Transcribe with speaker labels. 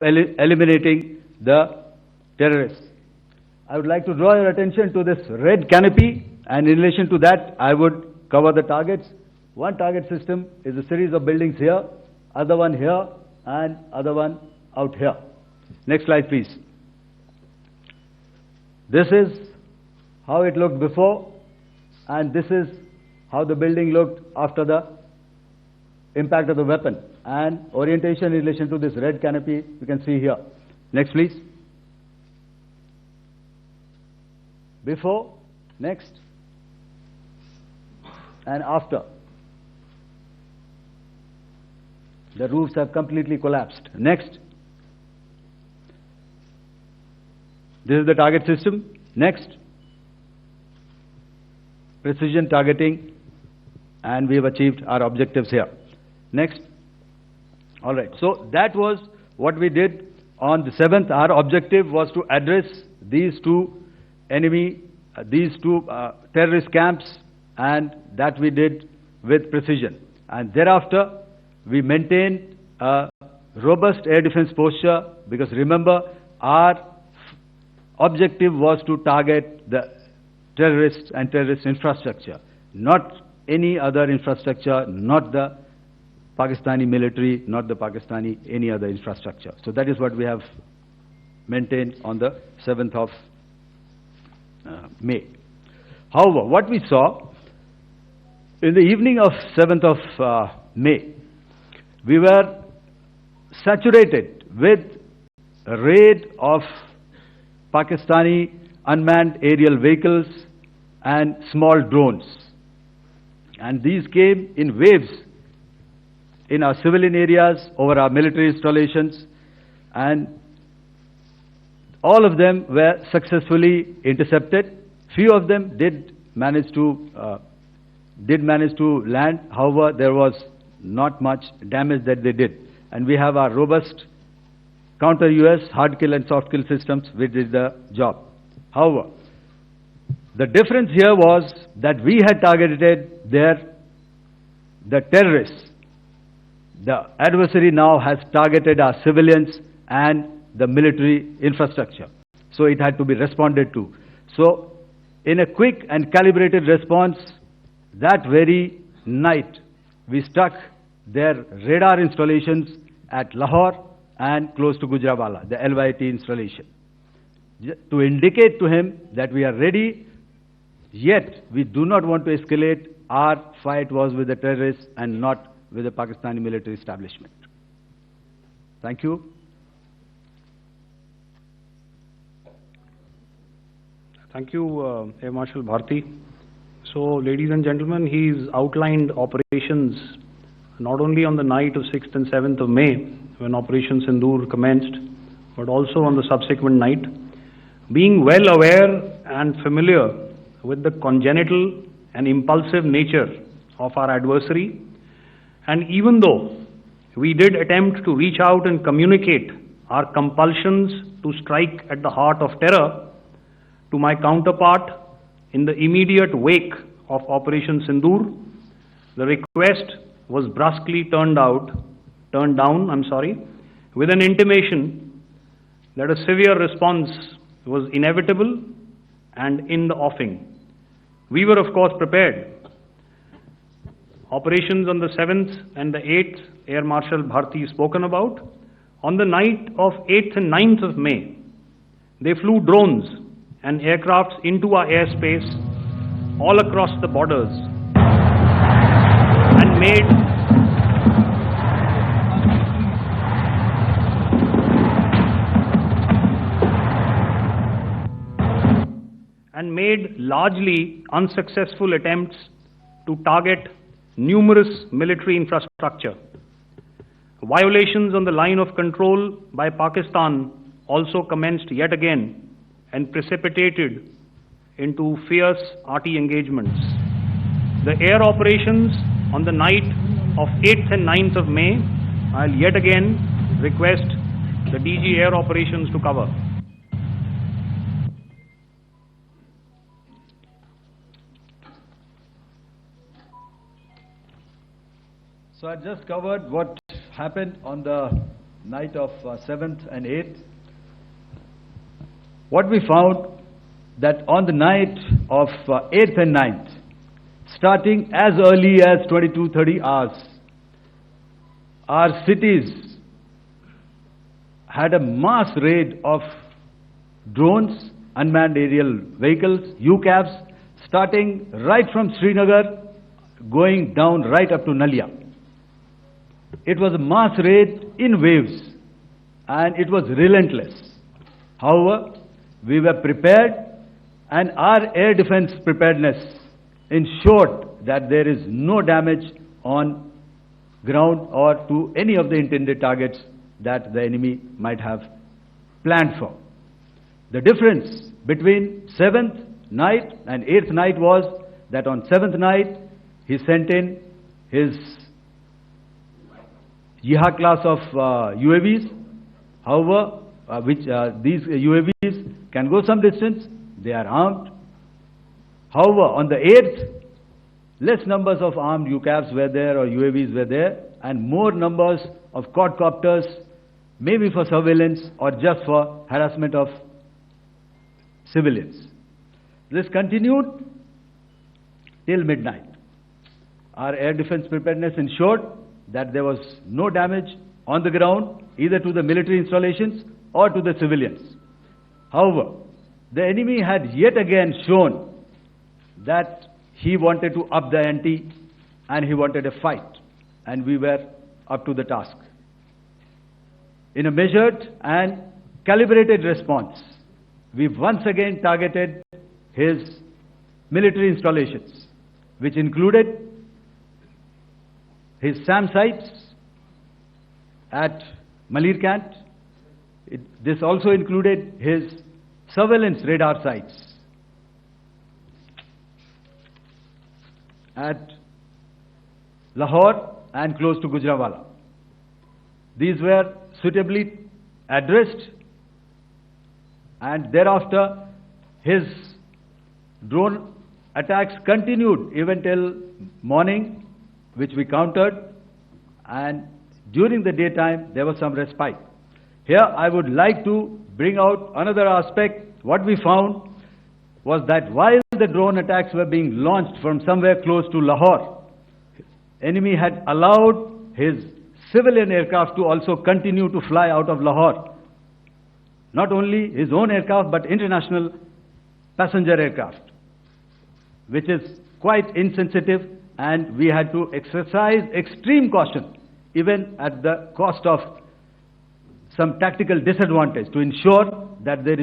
Speaker 1: eliminating the terrorists. I would like to draw your attention to this red canopy, and in relation to that, I would cover the targets. One target system is a series of buildings here, other one here, and other one out here. Next slide, please. This is how it looked before, and this is how the building looked after the impact of the weapon. And orientation in relation to this red canopy, you can see here. Next, please. Before, next, and after. The roofs have completely collapsed. Next. This is the target system. Next. Precision targeting, and we have achieved our objectives here. Next. All right. So that was what we did on the 7th. Our objective was to address these two terrorist camps, and that we did with precision. And thereafter, we maintained a robust air defense posture, because remember, our objective was to target the terrorists and terrorist infrastructure, not any other infrastructure, not the Pakistani military, not the Pakistani any other infrastructure. So that is what we have maintained on the 7th of May. However, what we saw in the evening of 7th of May, we were saturated with a raid of Pakistani unmanned aerial vehicles and small drones. And these came in waves in our civilian areas, over our military installations, and all of them were successfully intercepted. Few of them did manage to land. However, there was not much damage that they did. And we have our robust counter-US hard kill and soft kill systems, which did the job. However, the difference here was that we had targeted the terrorists. The adversary now has targeted our civilians and the military infrastructure. So it had to be responded to. So in a quick and calibrated response, that very night, we struck their radar installations at Lahore and close to Gujranwala, the LYT installation, to indicate to him that we are ready, yet we do not want to escalate. Our fight was with the terrorists and not with the Pakistani military establishment. Thank you.
Speaker 2: Thank you, Air Marshal Bharti. So, ladies and gentlemen, he's outlined operations not only on the night of 6th and 7th of May, when Operation Sindoor commenced, but also on the subsequent night. Being well aware and familiar with the congenital and impulsive nature of our adversary, and even though we did attempt to reach out and communicate our compulsions to strike at the heart of terror to my counterpart in the immediate wake of Operation Sindoor, the request was brusquely turned down, with an intimation that a severe response was inevitable and in the offing. We were, of course, prepared. Operations on the 7th and the 8th, Air Marshal Bharti spoken about. On the night of 8th and 9th of May, they flew drones and aircrafts into our airspace all across the borders and made largely unsuccessful attempts to target numerous military infrastructure. Violations on the line of control by Pakistan also commenced yet again and precipitated into fierce RT engagements. The air operations on the night of 8th and 9th of May, I'll yet again request the DG Air Operations to cover.
Speaker 1: So I just covered what happened on the night of 7th and 8th, what we found that on the night of 8th and 9th, starting as early as 22:30 hours, our cities had a mass raid of drones, unmanned aerial vehicles, UCAVs, starting right from Srinagar, going down right up to Nalia. It was a mass raid in waves, and it was relentless. However, we were prepared, and our air defense preparedness ensured that there is no damage on ground or to any of the intended targets that the enemy might have planned for. The difference between 7th night and 8th night was that on 7th night, he sent in his Jihad class of UAVs. However, these UAVs can go some distance, they are armed. However, on the 8th, less numbers of armed UCAVs were there or UAVs were there, and more numbers of quadcopters, maybe for surveillance or just for harassment of civilians. This continued till midnight. Our air defense preparedness ensured that there was no damage on the ground, either to the military installations or to the civilians. However, the enemy had yet again shown that he wanted to up the ante and he wanted a fight, and we were up to the task. In a measured and calibrated response, we once again targeted his military installations, which included his SAM sites at Malirkant. This also included his surveillance radar sites at Lahore and close to Gujranwala. These were suitably addressed, and thereafter his drone attacks continued even till morning, which we countered, and during the daytime there was some respite. Here I would like to bring out another aspect. What we found was that while the drone attacks were being launched from somewhere close to Lahore, enemy had allowed his civilian aircraft to also continue to fly out of Lahore. Not only his own aircraft, but international passenger aircraft, which is quite insensitive, and we had to exercise extreme caution, even at the cost of some tactical disadvantage, to ensure that there is